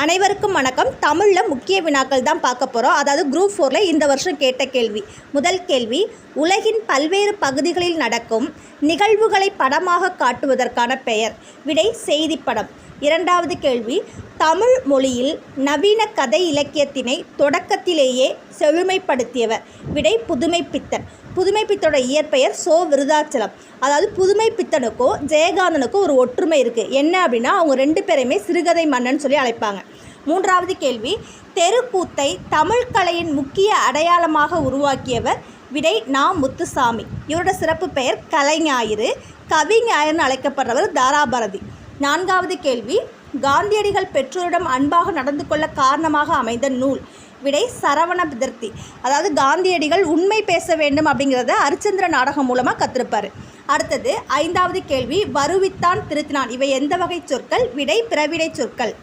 அனைவருக்கும் வணக்கம். தமிழில் முக்கிய வினாக்கள் தான் பார்க்க போகிறோம். அதாவது குரூப் 4ல் இந்த வருஷம் கேட்ட கேள்வி. முதல் கேள்வி, உலகின் பல்வேறு பகுதிகளில் நடக்கும் நிகழ்வுகளை படமாக காட்டுவதற்கான பெயர். விடை செய்திப்படம். இரண்டாவது கேள்வி, தமிழ் மொழியில் நவீன கதை இலக்கியத்தினை தொடக்கத்திலேயே செழுமைப்படுத்தியவர். விடை புதுமைப்பித்தன். புதுமைப்பித்தனோட இயற்பெயர் சோ விருதாச்சலம். அதாவது புதுமைப்பித்தனுக்கும் ஜெயகாந்தனுக்கும் ஒரு ஒற்றுமை இருக்குது. என்ன அப்படின்னா, அவங்க ரெண்டு பேரையுமே சிறுகதை மன்னன் சொல்லி அழைப்பாங்க. மூன்றாவது கேள்வி, தெருக்கூத்தை தமிழ் கலையின் முக்கிய அடையாளமாக உருவாக்கியவர். விடை நா. முத்துசாமி. இவரோட சிறப்பு பெயர் கலைஞாயிறு. கவிஞாயிறுன்னு அழைக்கப்படுறவர் தாராபாரதி. நான்காவது கேள்வி, காந்தியடிகள் பெற்றோரிடம் அன்பாக நடந்து கொள்ள காரணமாக அமைந்த நூல். விடை சரவண பிதர்த்தி. அதாவது காந்தியடிகள் உண்மை பேச வேண்டும் அப்படிங்கிறத அரிச்சந்திர நாடகம் மூலமாக கற்றிருப்பார். அடுத்தது ஐந்தாவது கேள்வி, வருவித்தான் திருத்தினான் இவை எந்த வகை சொற்கள். விடை பிறவிடை சொற்கள்.